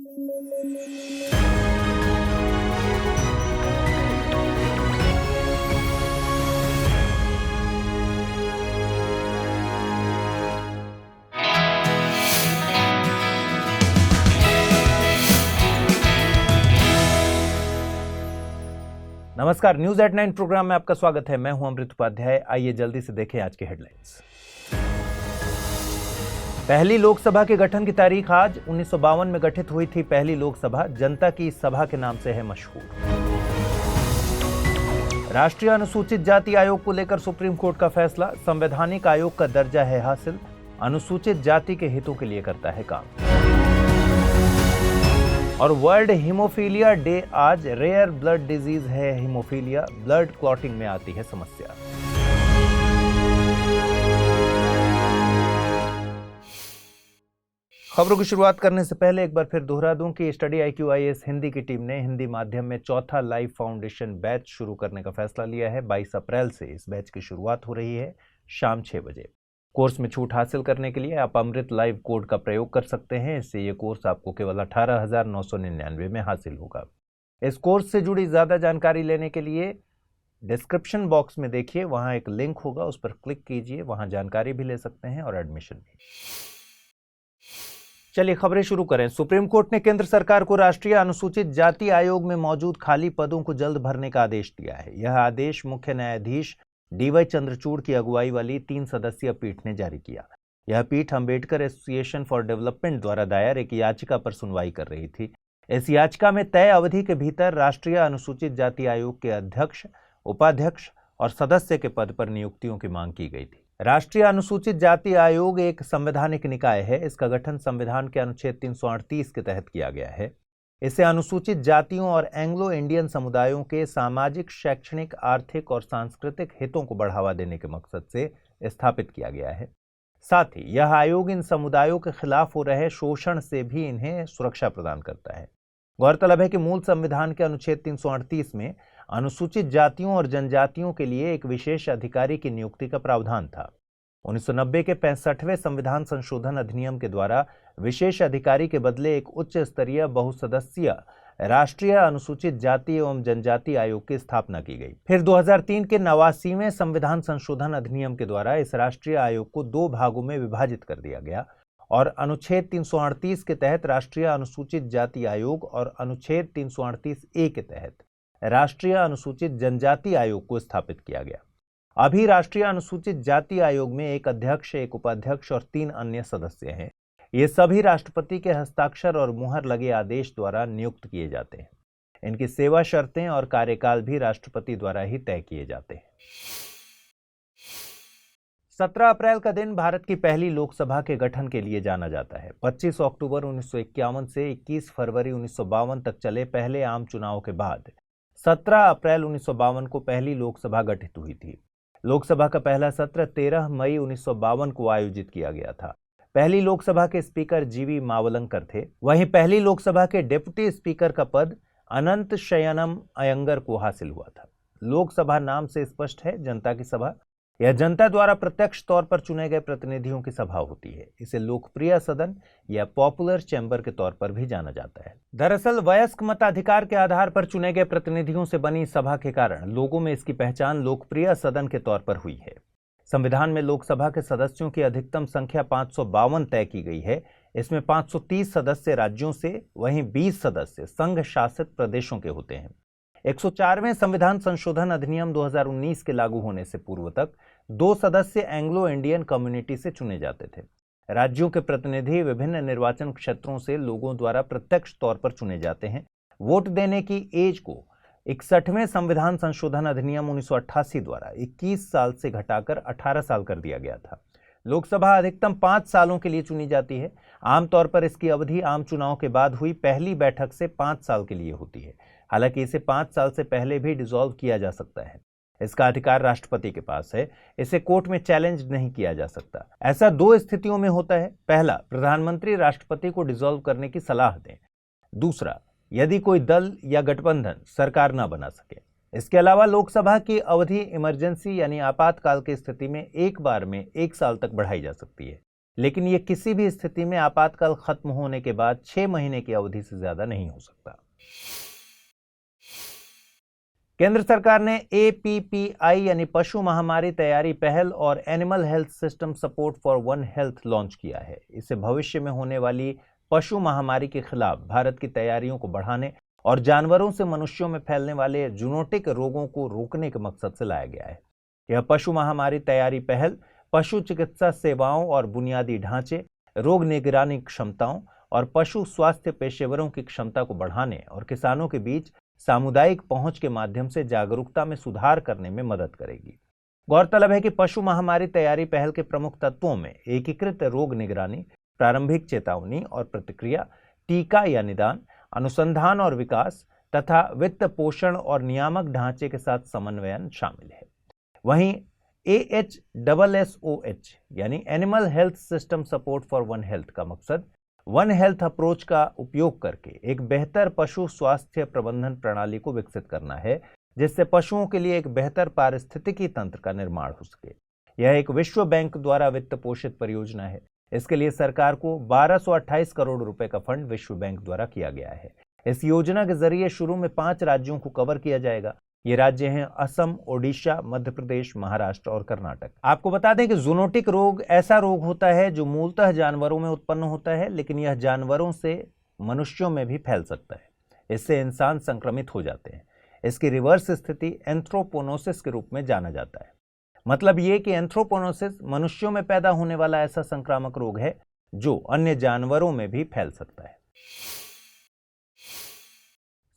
नमस्कार, news at 9 programme में आपका स्वागत है। मैं हूं अमृत उपाध्याय। आइए जल्दी से देखें आज के हेडलाइंस। पहली लोकसभा के गठन की तारीख आज। 1952 में गठित हुई थी पहली लोकसभा, जनता की सभा के नाम से है मशहूर। राष्ट्रीय अनुसूचित जाति आयोग को लेकर सुप्रीम कोर्ट का फैसला। संवैधानिक आयोग का दर्जा है हासिल, अनुसूचित जाति के हितों के लिए करता है काम। और वर्ल्ड हीमोफीलिया डे आज। रेयर ब्लड डिजीज है हीमोफीलिया, ब्लड क्लॉटिंग में आती है समस्या। खबरों की शुरुआत करने से पहले एक बार फिर दोहरा दूं कि स्टडी IQ IAS हिंदी की टीम ने हिंदी माध्यम में चौथा लाइव फाउंडेशन बैच शुरू करने का फैसला लिया है। 22 अप्रैल से इस बैच की शुरुआत हो रही है शाम 6 बजे। कोर्स में छूट हासिल करने के लिए आप अमृत लाइव कोड का प्रयोग कर सकते हैं। इससे ये कोर्स आपको केवल 18,999 में हासिल होगा। इस कोर्स से जुड़ी ज़्यादा जानकारी लेने के लिए डिस्क्रिप्शन बॉक्स में देखिए, वहाँ एक लिंक होगा, उस पर क्लिक कीजिए, वहाँ जानकारी भी ले सकते हैं और एडमिशन भी। चलिए खबरें शुरू करें। सुप्रीम कोर्ट ने केंद्र सरकार को राष्ट्रीय अनुसूचित जाति आयोग में मौजूद खाली पदों को जल्द भरने का आदेश दिया है। यह आदेश मुख्य न्यायाधीश DY चंद्रचूड़ की अगुवाई वाली 3 सदस्यीय पीठ ने जारी किया। यह पीठ अंबेडकर एसोसिएशन फॉर डेवलपमेंट द्वारा दायर एक याचिका पर सुनवाई कर रही थी। इस याचिका में तय अवधि के भीतर राष्ट्रीय अनुसूचित जाति आयोग के अध्यक्ष, उपाध्यक्ष और सदस्य के पद पर नियुक्तियों की मांग की गई थी। राष्ट्रीय अनुसूचित जाति आयोग एक संवैधानिक निकाय है। इसका गठन संविधान के अनुच्छेद 338 के तहत किया गया है। इसे अनुसूचित जातियों और एंग्लो इंडियन समुदायों के सामाजिक, शैक्षणिक, आर्थिक और सांस्कृतिक हितों को बढ़ावा देने के मकसद से स्थापित किया गया है। साथ ही यह आयोग इन समुदायों के खिलाफ हो रहे शोषण से भी इन्हें सुरक्षा प्रदान करता है। गौरतलब है कि मूल संविधान के अनुच्छेद 338 में अनुसूचित जातियों और जनजातियों के लिए एक विशेष अधिकारी की नियुक्ति का प्रावधान था। 1990 के 65वें संविधान संशोधन अधिनियम के द्वारा विशेष अधिकारी के बदले एक उच्च स्तरीय बहुसदस्यीय राष्ट्रीय अनुसूचित जाति एवं जनजाति आयोग की स्थापना की गई। फिर 2003 के 89वें संविधान संशोधन अधिनियम के द्वारा इस राष्ट्रीय आयोग को 2 भागों में विभाजित कर दिया गया और अनुच्छेद 338 के तहत राष्ट्रीय अनुसूचित जाति आयोग और अनुच्छेद 338A के तहत राष्ट्रीय अनुसूचित जनजाति आयोग को स्थापित किया गया। अभी राष्ट्रीय अनुसूचित जाति आयोग में एक अध्यक्ष, एक उपाध्यक्ष और 3 अन्य सदस्य हैं। ये सभी राष्ट्रपति के हस्ताक्षर और मुहर लगे आदेश द्वारा नियुक्त किए जाते हैं। इनकी सेवा शर्तें और कार्यकाल भी राष्ट्रपति द्वारा ही तय किए जाते हैं। 17 अप्रैल का दिन भारत की पहली लोकसभा के गठन के लिए जाना जाता है। 25 अक्टूबर 1951 से 21 फरवरी 1952 तक चले पहले आम चुनाव के बाद 17 अप्रैल 1952 को पहली लोकसभा गठित हुई थी। लोकसभा का पहला सत्र 13 मई 1952 को आयोजित किया गया था। पहली लोकसभा के स्पीकर GV मावलंकर थे। वहीं पहली लोकसभा के डिप्टी स्पीकर का पद अनंत शयनम अयंगर को हासिल हुआ था। लोकसभा नाम से स्पष्ट है, जनता की सभा। यह जनता द्वारा प्रत्यक्ष तौर पर चुने गए प्रतिनिधियों की सभा होती है। इसे लोकप्रिय सदन या पॉपुलर चैम्बर के तौर पर भी जाना जाता है। दरअसल वयस्क मताधिकार के आधार पर चुने गए प्रतिनिधियों से बनी सभा के कारण लोगों में इसकी पहचान लोकप्रिय सदन के तौर पर हुई है। संविधान में लोकसभा के सदस्यों की अधिकतम संख्या 552 तय की गई है। इसमें 530 सदस्य राज्यों से, वहीं 20 सदस्य संघ शासित प्रदेशों के होते हैं। 104वें संविधान संशोधन अधिनियम 2019 के लागू होने से पूर्व तक 2 सदस्य एंग्लो इंडियन कम्युनिटी से चुने जाते थे। राज्यों के प्रतिनिधि विभिन्न निर्वाचन क्षेत्रों से लोगों द्वारा प्रत्यक्ष तौर पर चुने जाते हैं। वोट देने की एज को 61वें संविधान संशोधन अधिनियम 1988 द्वारा 21 साल से घटाकर 18 साल कर दिया गया था। लोकसभा अधिकतम 5 सालों के लिए चुनी जाती है। आमतौर पर इसकी अवधि आम चुनाव के बाद हुई पहली बैठक से 5 साल के लिए होती है। हालांकि इसे 5 साल से पहले भी डिसॉल्व किया जा सकता है। इसका अधिकार राष्ट्रपति के पास है। इसे कोर्ट में चैलेंज नहीं किया जा सकता। ऐसा 2 स्थितियों में होता है। पहला, प्रधानमंत्री राष्ट्रपति को डिसॉल्व करने की सलाह दें। दूसरा, यदि कोई दल या गठबंधन सरकार न बना सके। इसके अलावा लोकसभा की अवधि इमरजेंसी यानी आपातकाल की स्थिति में एक बार में 1 साल तक बढ़ाई जा सकती है। लेकिन ये किसी भी स्थिति में आपातकाल खत्म होने के बाद 6 महीने की अवधि से ज्यादा नहीं हो सकता। केंद्र सरकार ने APPI यानी पशु महामारी तैयारी पहल और animal health system support for one health launch किया है। इसे भविष्य में होने वाली पशु महामारी के खिलाफ भारत की तैयारियों को बढ़ाने और जानवरों से मनुष्यों में फैलने वाले जूनोटिक रोगों को रोकने के मकसद से लाया गया है। यह पशु महामारी तैयारी पहल पशु चिकित्सा सेवाओं और बुनियादी ढांचे, रोग निगरानी क्षमताओं और पशु स्वास्थ्य पेशेवरों की क्षमता को बढ़ाने और किसानों के बीच सामुदायिक पहुंच के माध्यम से जागरूकता में सुधार करने में मदद करेगी। गौरतलब है कि पशु महामारी तैयारी पहल के प्रमुख तत्वों में एकीकृत रोग निगरानी, प्रारंभिक चेतावनी और प्रतिक्रिया, टीका या निदान, अनुसंधान और विकास तथा वित्त पोषण और नियामक ढांचे के साथ समन्वयन शामिल है। वहीं AHSSOH यानी animal health system support for one health का मकसद वन हेल्थ अप्रोच का उपयोग करके एक बेहतर पशु स्वास्थ्य प्रबंधन प्रणाली को विकसित करना है, जिससे पशुओं के लिए एक बेहतर पारिस्थितिकी तंत्र का निर्माण हो सके। यह एक विश्व बैंक द्वारा वित्त पोषित परियोजना है। इसके लिए सरकार को 1228 करोड़ रुपए का फंड विश्व बैंक द्वारा किया गया है। इस योजना के जरिए शुरू में 5 राज्यों को कवर किया जाएगा। ये राज्य हैं असम, ओडिशा, मध्य प्रदेश, महाराष्ट्र और कर्नाटक। आपको बता दें कि जूनोटिक रोग ऐसा रोग होता है जो मूलतः जानवरों में उत्पन्न होता है, लेकिन यह जानवरों से मनुष्यों में भी फैल सकता है। इससे इंसान संक्रमित हो जाते हैं। इसकी रिवर्स स्थिति एंथ्रोपोनोसिस के रूप में जाना जाता है। मतलब ये कि एंथ्रोपोनोसिस मनुष्यों में पैदा होने वाला ऐसा संक्रामक रोग है जो अन्य जानवरों में भी फैल सकता है।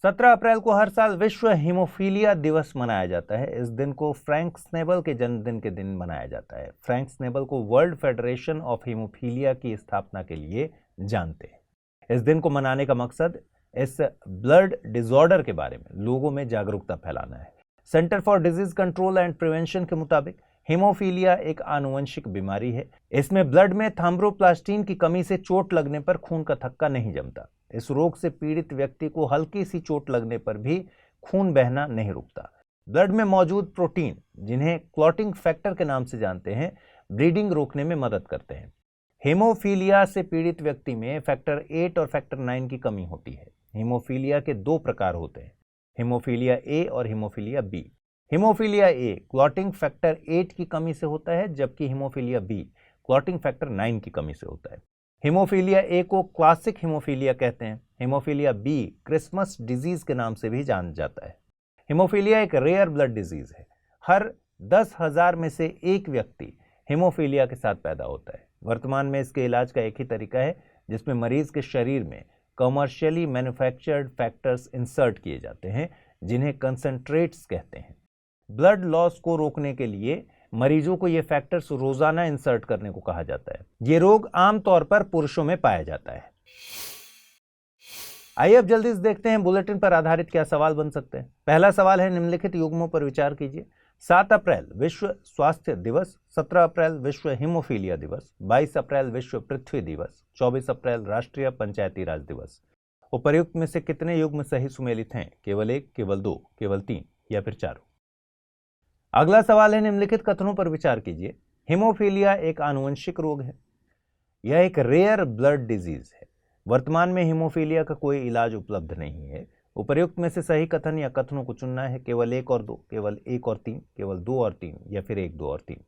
17 अप्रैल को हर साल विश्व हीमोफीलिया दिवस मनाया जाता है। इस दिन को फ्रैंक स्नेबल के जन्मदिन के दिन मनाया जाता है। फ्रैंक स्नेबल को वर्ल्ड फेडरेशन ऑफ हीमोफीलिया की स्थापना के लिए जानते हैं। इस दिन को मनाने का मकसद इस ब्लड डिसऑर्डर के बारे में लोगों में जागरूकता फैलाना है। Centre for disease control and prevention के मुताबिक हीमोफीलिया एक आनुवंशिक बीमारी है। इसमें ब्लड में थ्रोम्बोप्लास्टिन की कमी से चोट लगने पर खून का थक्का नहीं जमता। इस रोग से पीड़ित व्यक्ति को हल्की सी चोट लगने पर भी खून बहना नहीं रुकता। ब्लड में मौजूद प्रोटीन, जिन्हें क्लॉटिंग फैक्टर के नाम से जानते हैं, ब्लीडिंग रोकने में मदद करते हैं। हीमोफीलिया से पीड़ित व्यक्ति में फैक्टर 8 और फैक्टर 9 की कमी होती है। हीमोफीलिया के 2 प्रकार होते हैं, हीमोफीलिया ए और haemophilia B. Haemophilia A clotting factor 8 की कमी से होता है, जबकि हीमोफीलिया बी क्लॉटिंग फैक्टर 9 की कमी से होता है। हीमोफीलिया ए को क्लासिक हीमोफीलिया कहते हैं। हीमोफीलिया बी क्रिसमस डिजीज के नाम से भी जाना जाता है। हीमोफीलिया एक रेयर ब्लड डिजीज है। हर 10,000 में से एक व्यक्ति हीमोफीलिया के साथ पैदा होता है। वर्तमान में इसके इलाज का एक ही तरीका है, जिसमें मरीज के शरीर में कमर्शियली मैन्युफैक्चर्ड फैक्टर्स इंसर्ट किए जाते हैं, जिन्हें कंसंट्रेट्स कहते हैं। ब्लड लॉस को रोकने के लिए मरीजों को ये फैक्टर्स रोजाना इंसर्ट करने को कहा जाता है। ये रोग आमतौर पर पुरुषों में पाया जाता है। आइए अब जल्दी से देखते हैं बुलेटिन पर आधारित क्या सवाल बन सकते हैं। पहला सवाल है, निम्नलिखित युग्मों पर विचार कीजिए। 7 अप्रैल विश्व स्वास्थ्य दिवस, 17 अप्रैल विश्व हीमोफीलिया दिवस, 22 अप्रैल विश्व पृथ्वी दिवस, 24 अप्रैल राष्ट्रीय पंचायती राज दिवस। उपर्युक्त में से कितने युग्म सही सुमेलित हैं? केवल 1, केवल 2, केवल 3 या फिर 4? अगला सवाल है, निम्नलिखित कथनों पर विचार कीजिए। हीमोफीलिया एक आनुवंशिक रोग है। यह एक रेयर ब्लड डिजीज है। वर्तमान में हीमोफीलिया का कोई इलाज उपलब्ध नहीं है। उपर्युक्त में से सही कथन या कथनों को चुनना है। केवल 1 और 2, केवल 1 और 3, केवल 2 और 3 या फिर 1, 2 और 3।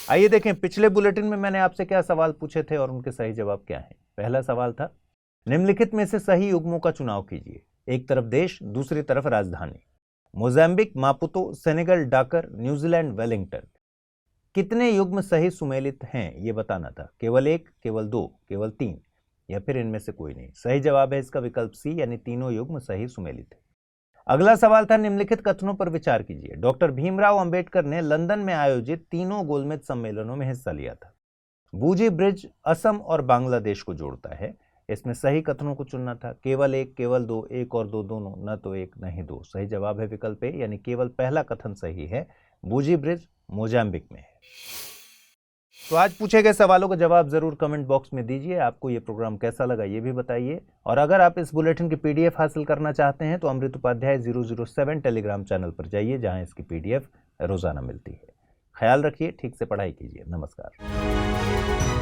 आइए देखें पिछले बुलेटिन में मैंने आपसे क्या सवाल पूछे थे और उनके सही जवाब क्या हैं। पहला सवाल था, निम्नलिखित में से सही युग्मों का चुनाव कीजिए। एक तरफ देश, दूसरी तरफ राजधानी। Mozambique, Maputo, Senegal, Dakar, New Zealand, Wellington. कितने युग्म सही सुमेलित हैं ये बताना था। केवल 1, केवल 2, केवल 3 या फिर इनमें से कोई नहीं। सही जवाब है इसका विकल्प सी, यानी तीनों युग्म सही सुमेलित है। अगला सवाल था, निम्नलिखित कथनों पर विचार कीजिए। डॉक्टर भीमराव अंबेडकर ने लंदन में आयोजित तीनों गोलमेज सम्मेलनों में हिस्सा लिया था। बूजी ब्रिज असम और बांग्लादेश को जोड़ता है। इसमें सही कथनों को चुनना था। केवल 1, केवल 2, 1 और 2 दोनों, न तो 1 न ही 2। सही जवाब है विकल्प ए, यानी केवल पहला कथन सही है। बूजी ब्रिज मोजाम्बिक में है। तो आज पूछे गए सवालों का जवाब जरूर कमेंट बॉक्स में दीजिए। आपको ये प्रोग्राम कैसा लगा ये भी बताइए। और अगर आप इस बुलेटिन की पीडीएफ हासिल करना चाहते हैं तो अमृत उपाध्याय 007 टेलीग्राम चैनल पर जाइए, जहां इसकी पीडीएफ रोजाना मिलती है। ख्याल रखिए, ठीक से पढ़ाई कीजिए। नमस्कार। है।